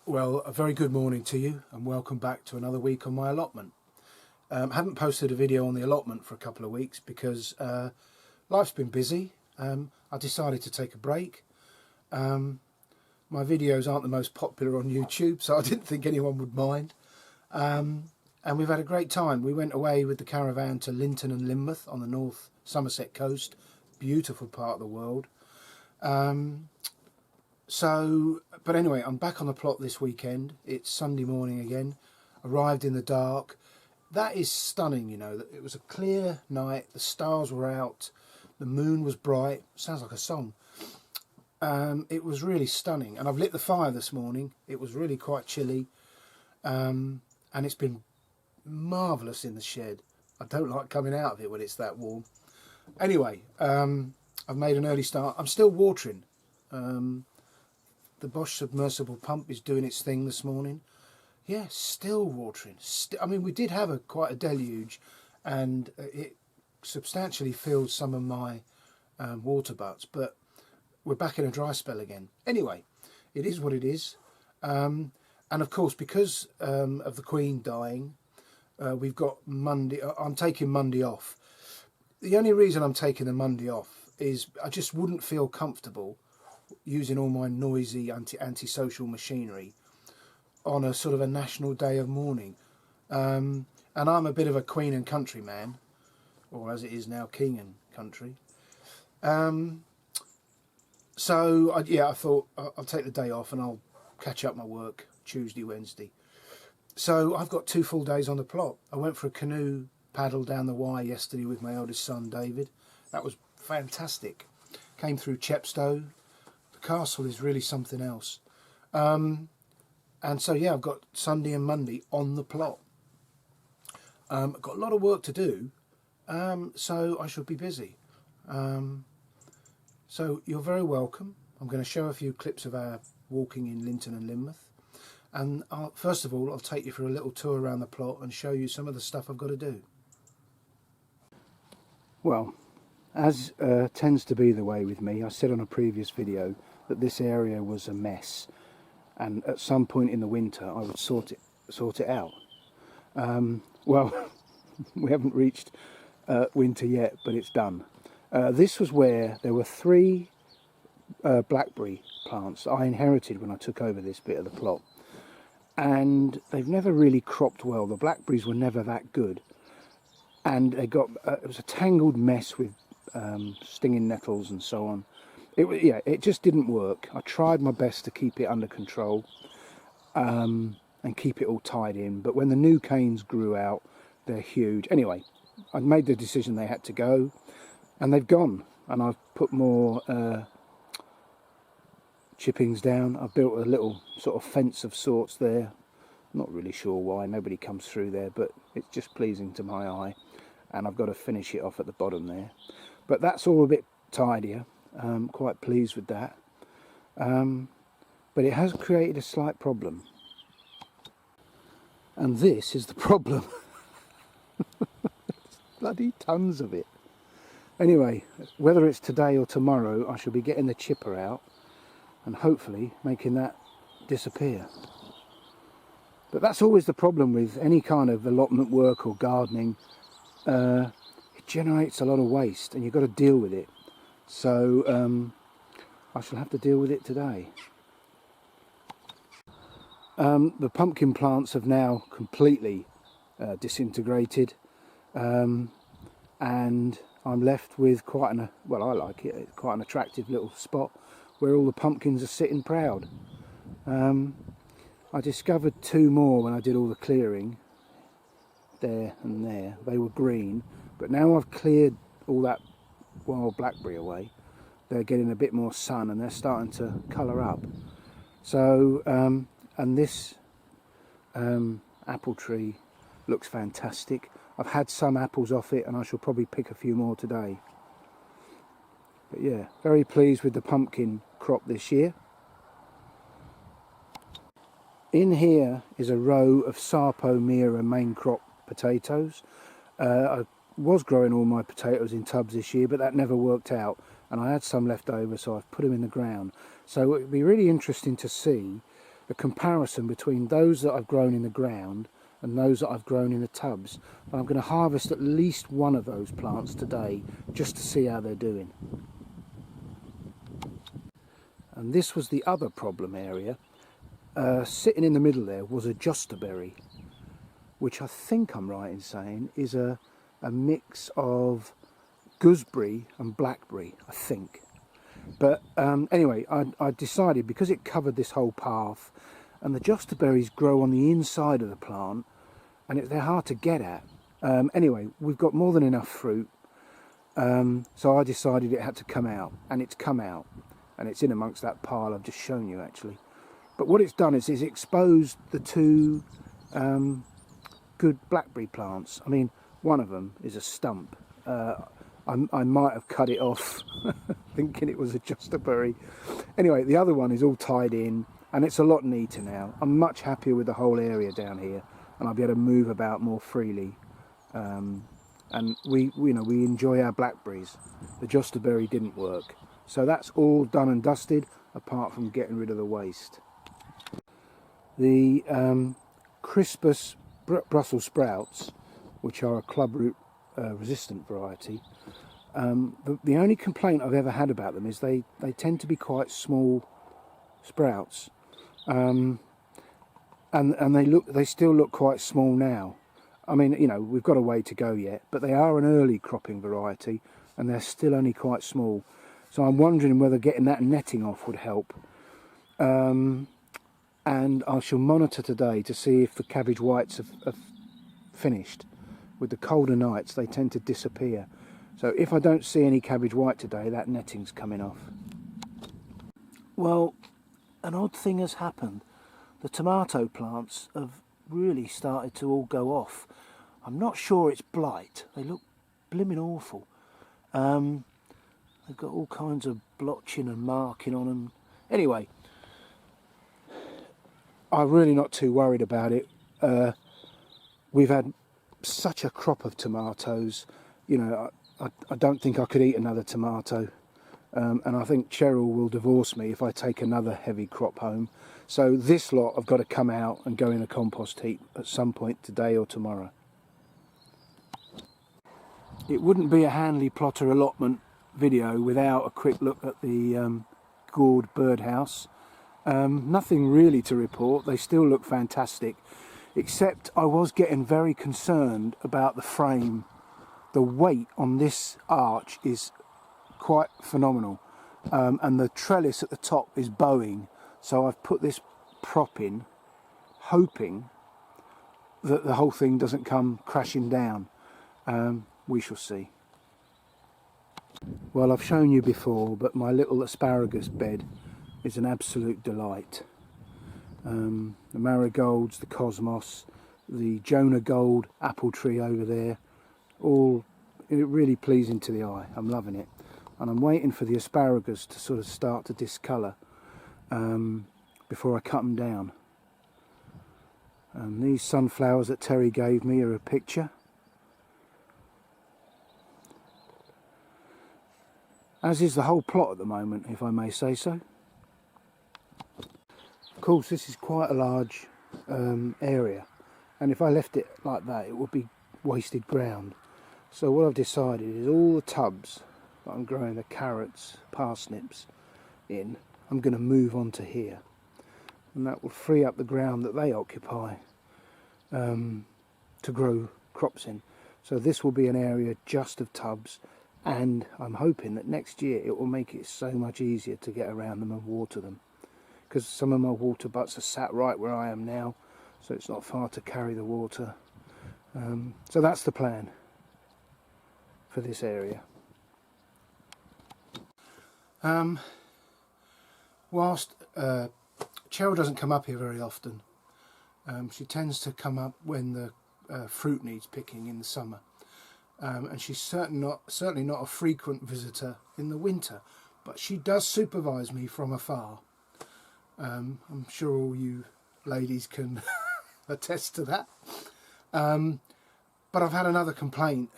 Well, a very good morning to you and welcome back to another week on my allotment. Haven't posted a video on the allotment for a couple of weeks because life's been busy. I decided to take a break. My videos aren't the most popular on YouTube, so I didn't think anyone would mind. And we've had a great time. We went away with the caravan to Lynton and Lynmouth on the North Somerset coast. Beautiful part of the world. But anyway, I'm back on the plot this weekend. It's Sunday morning again. Arrived in the dark. That is stunning, you know. It was a clear night. The stars were out. The moon was bright. Sounds like a song. It was really stunning. And I've lit the fire this morning. It was really quite chilly. And it's been marvellous in the shed. I don't like coming out of it when it's that warm. Anyway, I've made an early start. I'm still watering. The Bosch submersible pump is doing its thing this morning. Yeah, still watering. I mean, we did have quite a deluge, and it substantially filled some of my water butts, but we're back in a dry spell again. Anyway, it is what it is. And of course, because of the Queen dying, we've got Monday. I'm taking Monday off. The only reason I'm taking the Monday off is I just wouldn't feel comfortable using all my noisy anti-social machinery on a sort of a national day of mourning. And I'm a bit of a Queen and country man, or as it is now, King and country. I thought I'll take the day off and I'll catch up my work Tuesday, Wednesday. So I've got 2 full days on the plot. I went for a canoe paddle down the Wye yesterday with my eldest son, David. That was fantastic. Came through Chepstow. Castle is really something else. And so yeah, I've got Sunday and Monday on the plot. I've got a lot of work to do, so I should be busy. So you're very welcome. I'm going to show a few clips of our walking in Lynton and Lynmouth, and first of all I'll take you for a little tour around the plot and show you some of the stuff I've got to do. Well, as tends to be the way with me, I said on a previous video that this area was a mess, and at some point in the winter I would sort it out. Well, we haven't reached winter yet, but it's done. This was where there were 3 blackberry plants I inherited when I took over this bit of the plot, and they've never really cropped well. The blackberries were never that good, and they got it was a tangled mess with stinging nettles and so on. It just didn't work. I tried my best to keep it under control and keep it all tied in, but when the new canes grew out, they're huge. Anyway, I made the decision they had to go, and they've gone, and I've put more chippings down. I've built a little sort of fence of sorts there. Not really sure why, nobody comes through there, but it's just pleasing to my eye, and I've got to finish it off at the bottom there. But that's all a bit tidier. Quite pleased with that, but it has created a slight problem, and this is the problem. Bloody tons of it. Anyway, whether it's today or tomorrow, I shall be getting the chipper out and hopefully making that disappear. But that's always the problem with any kind of allotment work or gardening. It generates a lot of waste and you've got to deal with it. So I shall have to deal with it today. The pumpkin plants have now completely disintegrated, and I'm left with quite an, well, I like it, it's quite an attractive little spot where all the pumpkins are sitting proud. I discovered 2 more when I did all the clearing, there and there. They were green, but now I've cleared all that wild blackberry away, they're getting a bit more sun and they're starting to colour up. So and this apple tree looks fantastic. I've had some apples off it and I shall probably pick a few more today. But yeah, very pleased with the pumpkin crop this year. In here is a row of Sarpo Mira main crop potatoes. I was growing all my potatoes in tubs this year, but that never worked out, and I had some left over, so I've put them in the ground. So it would be really interesting to see the comparison between those that I've grown in the ground and those that I've grown in the tubs. And I'm going to harvest at least one of those plants today just to see how they're doing. And this was the other problem area. Sitting in the middle there was a josterberry, which I think I'm right in saying is a mix of gooseberry and blackberry, I think. But anyway, I decided, because it covered this whole path, and the josterberries grow on the inside of the plant, and they're hard to get at. Anyway, we've got more than enough fruit, so I decided it had to come out, and it's come out, and it's in amongst that pile I've just shown you actually. But what it's done is exposed the two good blackberry plants. I mean, one of them is a stump. I might have cut it off thinking it was a josterberry. Anyway, the other one is all tied in and it's a lot neater now. I'm much happier with the whole area down here, and I'll be able to move about more freely. And we enjoy our blackberries. The josterberry didn't work. So that's all done and dusted, apart from getting rid of the waste. The Crispus Brussels sprouts, which are a clubroot resistant variety, the only complaint I've ever had about them is they tend to be quite small sprouts, and they still look quite small now. I mean, you know, we've got a way to go yet, but they are an early cropping variety and they're still only quite small. So I'm wondering whether getting that netting off would help. And I shall monitor today to see if the cabbage whites have finished. With the colder nights they tend to disappear. So if I don't see any cabbage white today, that netting's coming off. Well, an odd thing has happened. The tomato plants have really started to all go off. I'm not sure it's blight. They look blimmin' awful. They've got all kinds of blotching and marking on them. Anyway, I'm really not too worried about it. We've had such a crop of tomatoes, you know, I don't think I could eat another tomato. And I think Cheryl will divorce me if I take another heavy crop home. So this lot have got to come out and go in a compost heap at some point today or tomorrow. It wouldn't be a Hanley plotter allotment video without a quick look at the gourd birdhouse. Nothing really to report. They still look fantastic, except I was getting very concerned about the frame. The weight on this arch is quite phenomenal, and the trellis at the top is bowing, so I've put this prop in hoping that the whole thing doesn't come crashing down. We shall see. Well, I've shown you before, but my little asparagus bed is an absolute delight. The marigolds, the cosmos, the Jonah gold apple tree over there, all really pleasing to the eye. I'm loving it, and I'm waiting for the asparagus to sort of start to discolour before I cut them down. And these sunflowers that Terry gave me are a picture. As is the whole plot at the moment, if I may say so. Of course, this is quite a large area, and if I left it like that, it would be wasted ground. So what I've decided is all the tubs that I'm growing the carrots, parsnips in, I'm going to move on to here, and that will free up the ground that they occupy to grow crops in. So this will be an area just of tubs, and I'm hoping that next year it will make it so much easier to get around them and water them, because some of my water butts are sat right where I am now, so it's not far to carry the water. So that's the plan for this area. Whilst Cheryl doesn't come up here very often, She tends to come up when the fruit needs picking in the summer, and she's certainly not a frequent visitor in the winter, but she does supervise me from afar. I'm sure all you ladies can attest to that. But I've had another complaint.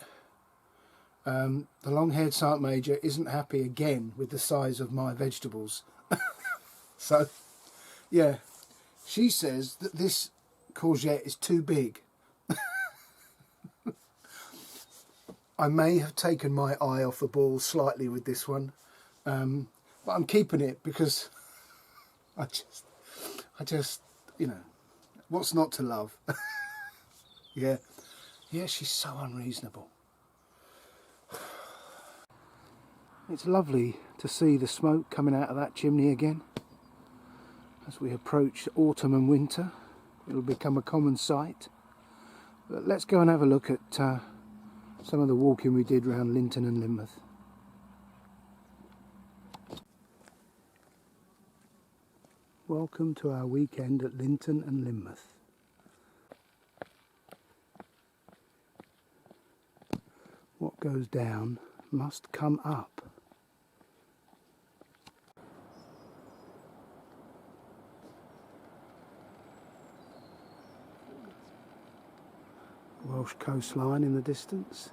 The long-haired Sergeant Major isn't happy again with the size of my vegetables. So, yeah, she says that this courgette is too big. I may have taken my eye off the ball slightly with this one, but I'm keeping it because I just, you know, what's not to love? Yeah, she's so unreasonable. It's lovely to see the smoke coming out of that chimney again. As we approach autumn and winter, it'll become a common sight. But let's go and have a look at some of the walking we did around Lynton and Lynmouth. Welcome to our weekend at Lynton and Lynmouth. What goes down must come up. Welsh coastline in the distance.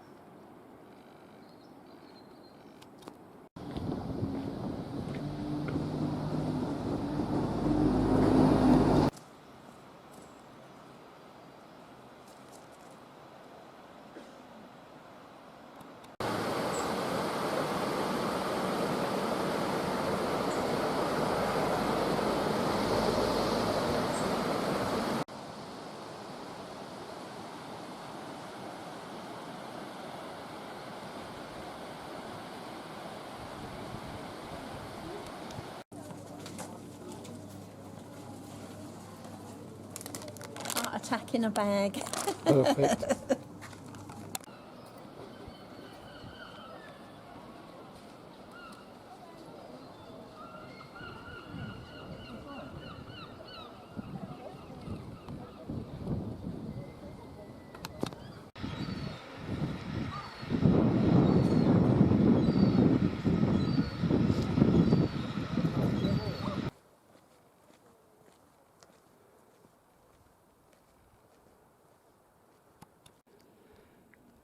Attack in a bag. Perfect.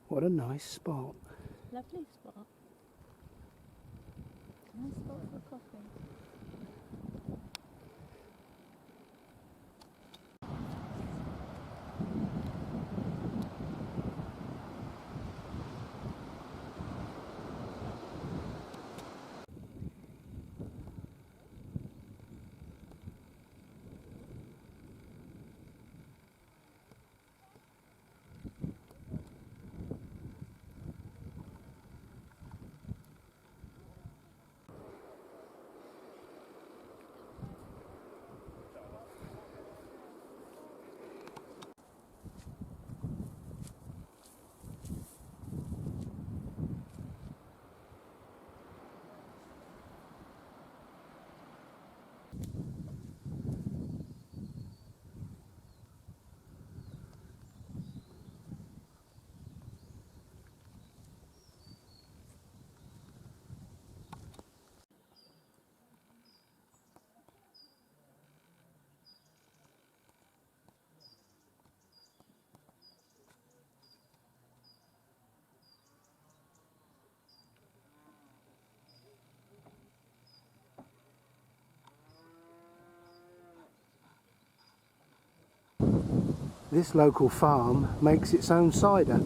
What a nice spot. Lovely spot. Nice spot for coffee. This local farm makes its own cider.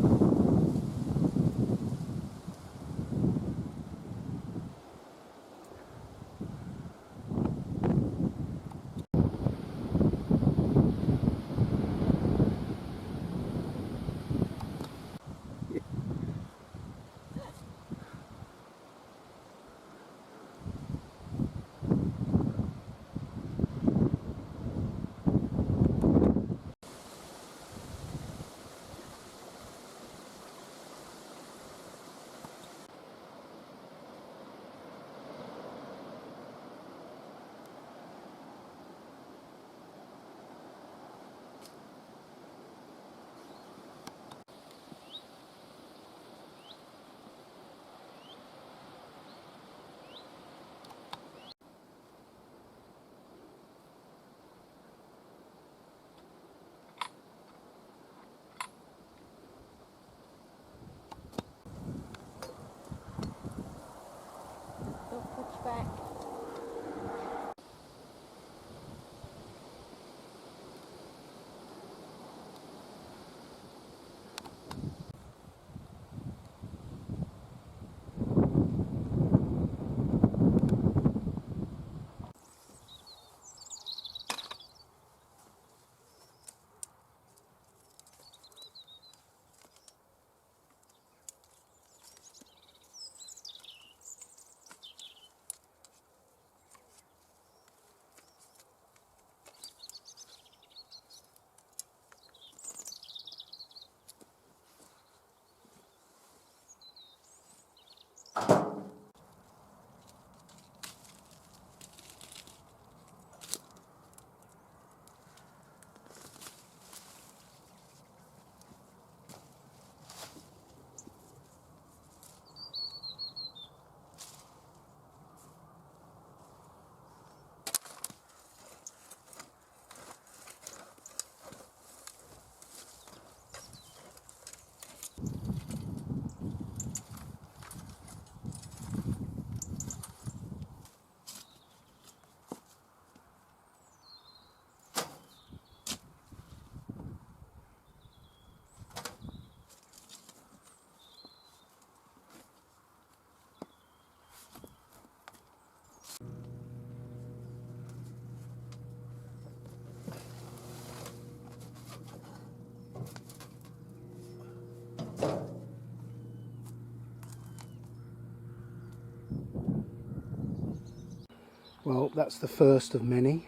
Well, that's the first of many,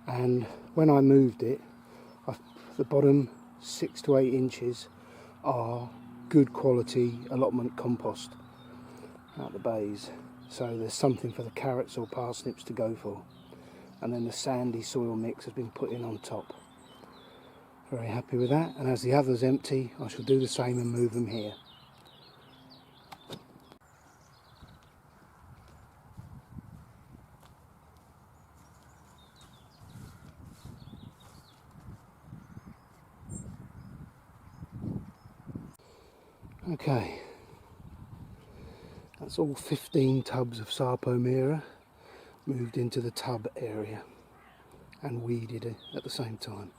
and when I moved it, the bottom 6 to 8 inches are good quality allotment compost out the bays, so there's something for the carrots or parsnips to go for, and then the sandy soil mix has been put in on top. Very happy with that, and as the others empty I shall do the same and move them here. Okay, that's all 15 tubs of Sarpomera moved into the tub area and weeded at the same time.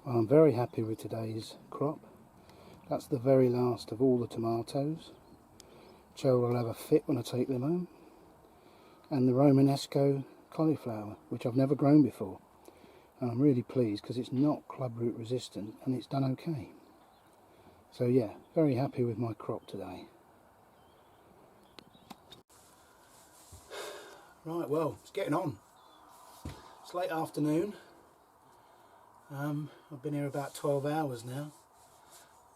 Well, I'm very happy with today's crop. That's the very last of all the tomatoes. Joe will have a fit when I take them home. And the Romanesco cauliflower, which I've never grown before. And I'm really pleased because it's not clubroot resistant and it's done okay. So yeah, very happy with my crop today. Right, well, it's getting on. It's late afternoon. I've been here about 12 hours now.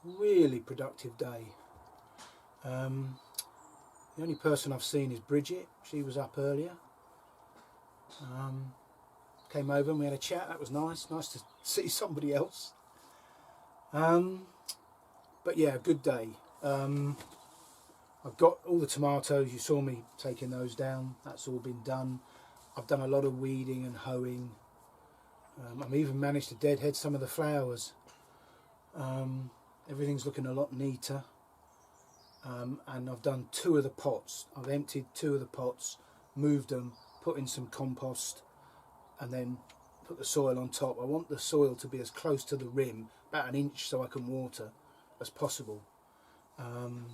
Really productive day. The only person I've seen is Bridget. She was up earlier. Came over and we had a chat. That was nice. Nice to see somebody else. But yeah, good day. I've got all the tomatoes. You saw me taking those down. That's all been done. I've done a lot of weeding and hoeing. I've even managed to deadhead some of the flowers. Everything's looking a lot neater. And I've done 2 of the pots. I've emptied 2 of the pots, moved them, put in some compost, and then put the soil on top. I want the soil to be as close to the rim, about 1 inch so I can water, as possible. And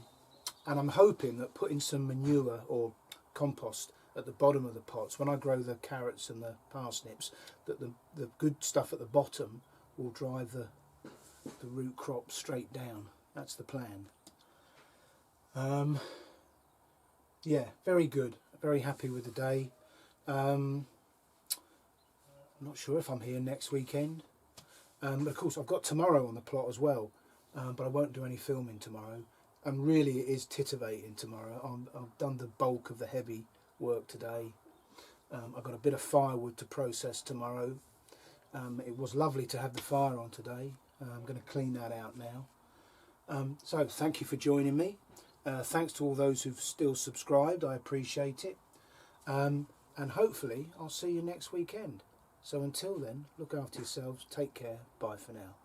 I'm hoping that putting some manure or compost at the bottom of the pots, when I grow the carrots and the parsnips, that the good stuff at the bottom will drive the root crop straight down. That's the plan. Yeah, very good. Very happy with the day. I'm not sure if I'm here next weekend. But of course I've got tomorrow on the plot as well. But I won't do any filming tomorrow. And really it is titivating tomorrow. I've done the bulk of the heavy work today. I've got a bit of firewood to process tomorrow. It was lovely to have the fire on today. I'm going to clean that out now. So thank you for joining me. Thanks to all those who've still subscribed. I appreciate it. And hopefully I'll see you next weekend. So until then, look after yourselves. Take care. Bye for now.